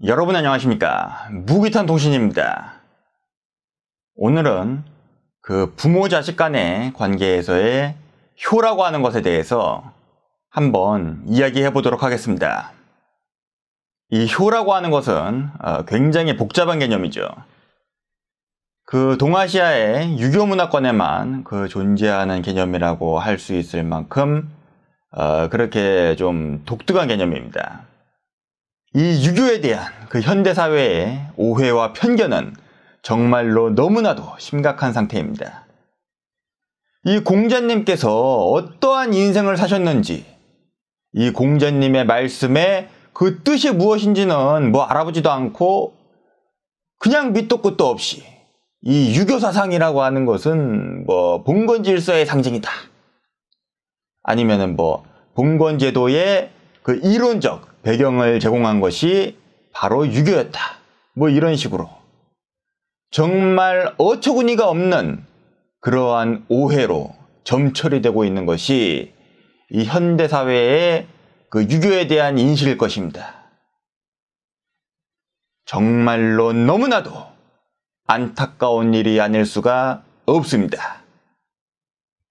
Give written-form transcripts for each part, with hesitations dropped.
여러분 안녕하십니까? 무기탄 통신입니다. 오늘은 그 부모 자식 간의 관계에서의 효라고 하는 것에 대해서 한번 이야기해 보도록 하겠습니다. 이 효라고 하는 것은 굉장히 복잡한 개념이죠. 그 동아시아의 유교 문화권에만 존재하는 개념이라고 할 수 있을 만큼 그렇게 좀 독특한 개념입니다. 이 유교에 대한 그 현대사회의 오해와 편견은 정말로 너무나도 심각한 상태입니다. 이 공자님께서 어떠한 인생을 사셨는지, 이 공자님의 말씀에 그 뜻이 무엇인지는 알아보지도 않고 그냥 밑도 끝도 없이 이 유교 사상이라고 하는 것은 봉건질서의 상징이다. 아니면은 봉건제도의 그 이론적 배경을 제공한 것이 바로 유교였다. 이런 식으로 정말 어처구니가 없는 그러한 오해로 점철이 되고 있는 것이 이 현대사회의 그 유교에 대한 인식일 것입니다. 정말로 너무나도 안타까운 일이 아닐 수가 없습니다.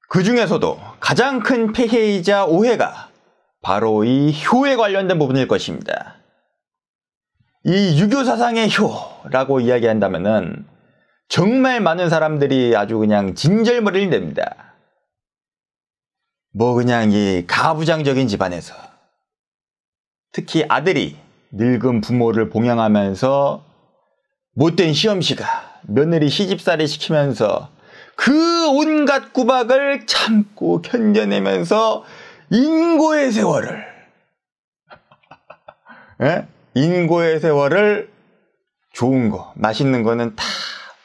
그 중에서도 가장 큰 폐해이자 오해가 바로 이 효에 관련된 부분일 것입니다. 이 유교 사상의 효라고 이야기한다면은 정말 많은 사람들이 아주 그냥 진절머리를 냅니다. 그냥 이 가부장적인 집안에서 특히 아들이 늙은 부모를 봉양하면서 못된 시험시가 며느리 시집살이 시키면서 그 온갖 구박을 참고 견뎌내면서 인고의 세월을 인고의 세월을 좋은 거, 맛있는 거는 다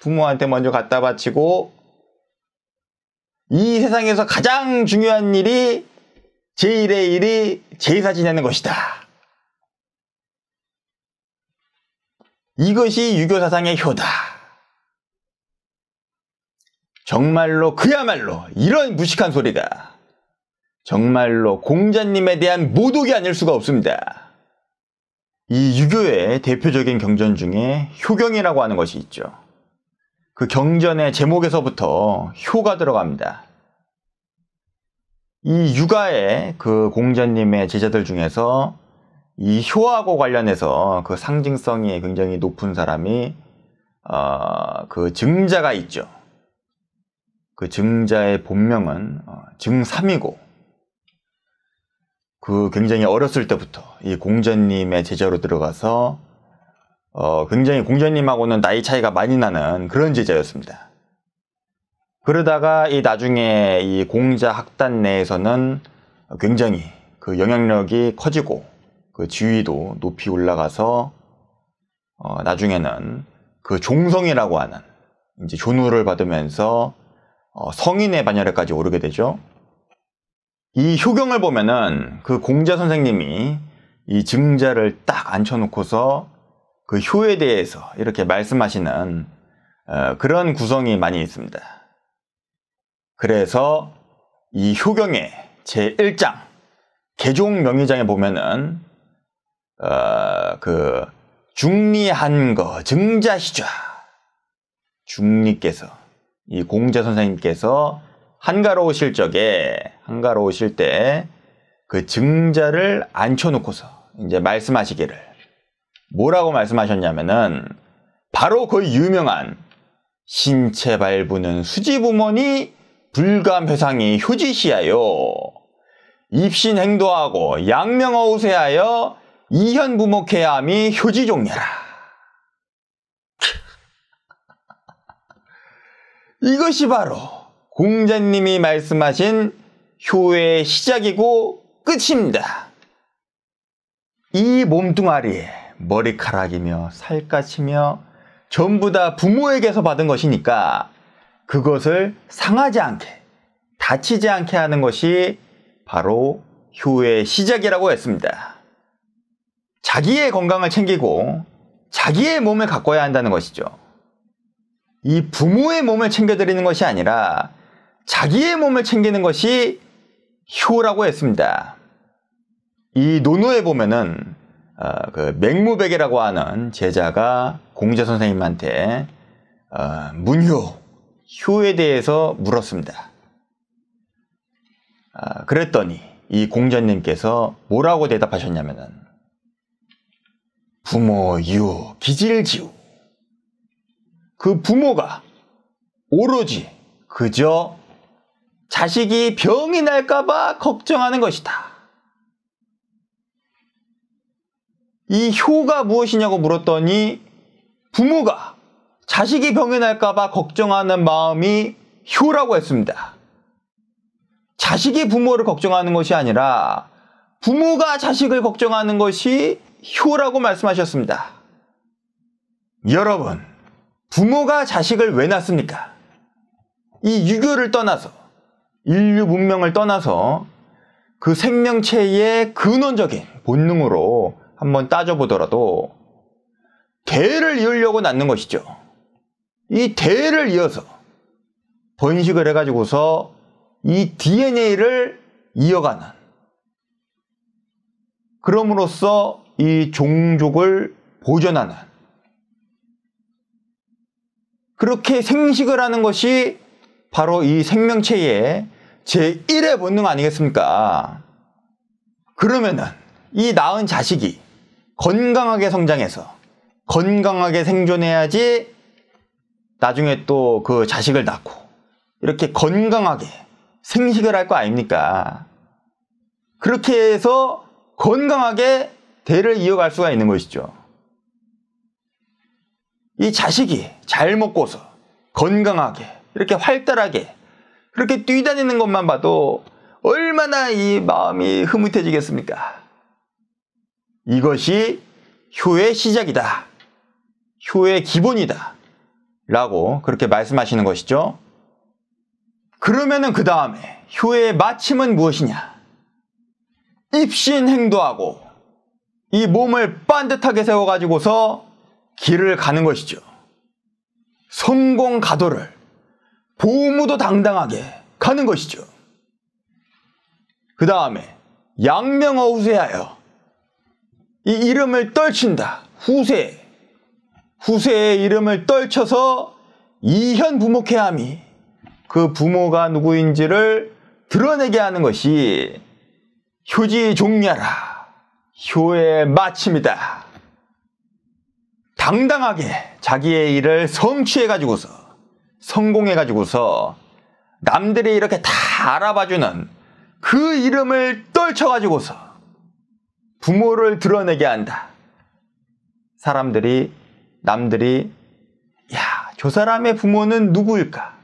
부모한테 먼저 갖다 바치고 이 세상에서 가장 중요한 일이 제1의 일이 제사 지내는 것이다. 이것이 유교 사상의 효다. 정말로 그야말로 이런 무식한 소리가 정말로 공자님에 대한 모독이 아닐 수가 없습니다. 이 유교의 대표적인 경전 중에 효경이라고 하는 것이 있죠. 그 경전의 제목에서부터 효가 들어갑니다. 이 유가의 그 공자님의 제자들 중에서 이 효하고 관련해서 그 상징성이 굉장히 높은 사람이 그 증자가 있죠. 그 증자의 본명은 증삼이고 그 굉장히 어렸을 때부터 이 공자님의 제자로 들어가서 굉장히 공자님하고는 나이 차이가 많이 나는 그런 제자였습니다. 그러다가 이 나중에 이 공자 학단 내에서는 굉장히 그 영향력이 커지고 그 지위도 높이 올라가서 나중에는 그 종성이라고 하는 이제 존호를 받으면서 성인의 반열에까지 오르게 되죠. 이 효경을 보면은 그 공자 선생님이 이 증자를 딱 앉혀놓고서 그 효에 대해서 이렇게 말씀하시는 그런 구성이 많이 있습니다. 그래서 이 효경의 제1장 개종명의장에 보면은 그 중리한거 증자시좌 중리께서 이 공자 선생님께서 한가로 오실 때 그 증자를 앉혀놓고서 이제 말씀하시기를 뭐라고 말씀하셨냐면은 바로 그 유명한 신체 발부는 수지부모니 불감회상이 효지시하여 입신행도하고 양명어우세하여 이현부목해함이 효지종려라. 이것이 바로 공자님이 말씀하신 효의 시작이고 끝입니다. 이 몸뚱아리에 머리카락이며 살갗이며 전부 다 부모에게서 받은 것이니까 그것을 상하지 않게 다치지 않게 하는 것이 바로 효의 시작이라고 했습니다. 자기의 건강을 챙기고 자기의 몸을 가꿔야 한다는 것이죠. 이 부모의 몸을 챙겨드리는 것이 아니라 자기의 몸을 챙기는 것이 효라고 했습니다. 이 논어에 보면은 그 맹무백이라고 하는 제자가 공자 선생님한테 효에 대해서 물었습니다. 그랬더니 이 공자님께서 뭐라고 대답하셨냐면은 부모 유 기질지우. 그 부모가 오로지 그저 자식이 병이 날까봐 걱정하는 것이다. 이 효가 무엇이냐고 물었더니 부모가 자식이 병이 날까봐 걱정하는 마음이 효라고 했습니다. 자식이 부모를 걱정하는 것이 아니라 부모가 자식을 걱정하는 것이 효라고 말씀하셨습니다. 여러분, 부모가 자식을 왜 낳습니까? 이 유교를 떠나서, 인류 문명을 떠나서 그 생명체의 근원적인 본능으로 한번 따져보더라도 대를 이으려고 낳는 것이죠. 이 대를 이어서 번식을 해가지고서 이 DNA를 이어가는, 그럼으로써 이 종족을 보존하는, 그렇게 생식을 하는 것이 바로 이 생명체의 제1의 본능 아니겠습니까? 그러면은 이 낳은 자식이 건강하게 성장해서 건강하게 생존해야지 나중에 또 그 자식을 낳고 이렇게 건강하게 생식을 할 거 아닙니까? 그렇게 해서 건강하게 대를 이어갈 수가 있는 것이죠. 이 자식이 잘 먹고서 건강하게 이렇게 활달하게 그렇게 뛰다니는 것만 봐도 얼마나 이 마음이 흐뭇해지겠습니까? 이것이 효의 시작이다. 효의 기본이다. 라고 그렇게 말씀하시는 것이죠. 그러면은 그 다음에 효의 마침은 무엇이냐? 입신행도하고 이 몸을 반듯하게 세워가지고서 길을 가는 것이죠. 성공가도를 보무도 당당하게 가는 것이죠. 그 다음에 양명어후세하여 이 이름을 떨친다. 후세의 이름을 떨쳐서 이현부목해함이 그 부모가 누구인지를 드러내게 하는 것이 효지종려라. 효의 마침이다. 당당하게 자기의 일을 성취해가지고서 성공해가지고서 남들이 이렇게 다 알아봐주는 그 이름을 떨쳐가지고서 부모를 드러내게 한다. 남들이 야, 저 사람의 부모는 누구일까?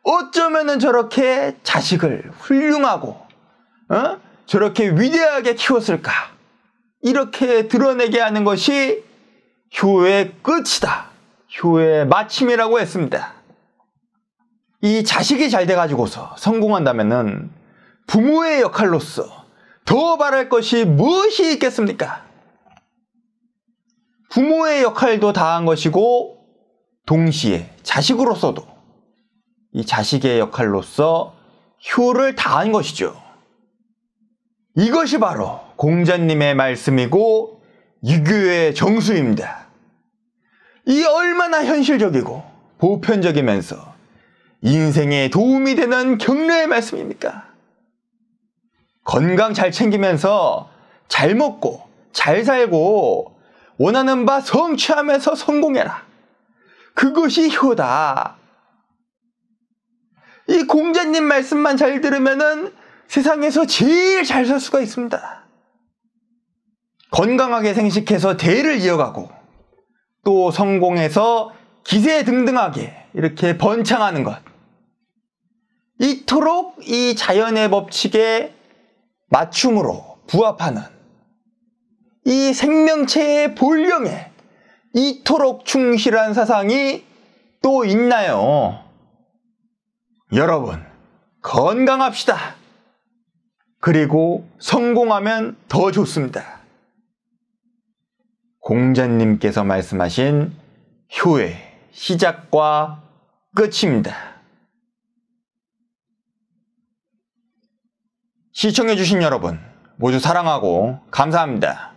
어쩌면은 저렇게 자식을 훌륭하고 저렇게 위대하게 키웠을까? 이렇게 드러내게 하는 것이 효의 끝이다. 효의 마침이라고 했습니다. 이 자식이 잘 돼가지고서 성공한다면은 부모의 역할로서 더 바랄 것이 무엇이 있겠습니까? 부모의 역할도 다한 것이고 동시에 자식으로서도 이 자식의 역할로서 효를 다한 것이죠. 이것이 바로 공자님의 말씀이고 유교의 정수입니다. 이 얼마나 현실적이고 보편적이면서 인생에 도움이 되는 격려의 말씀입니까? 건강 잘 챙기면서 잘 먹고 잘 살고 원하는 바 성취하면서 성공해라. 그것이 효다. 이 공자님 말씀만 잘 들으면은 세상에서 제일 잘 살 수가 있습니다. 건강하게 생식해서 대를 이어가고 또 성공해서 기세등등하게 이렇게 번창하는 것. 이토록 이 자연의 법칙에 맞춤으로 부합하는 이 생명체의 본령에 이토록 충실한 사상이 또 있나요? 여러분, 건강합시다. 그리고 성공하면 더 좋습니다. 공자님께서 말씀하신 효의 시작과 끝입니다. 시청해주신 여러분 모두 사랑하고 감사합니다.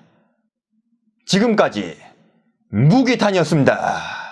지금까지 무기탄이었습니다.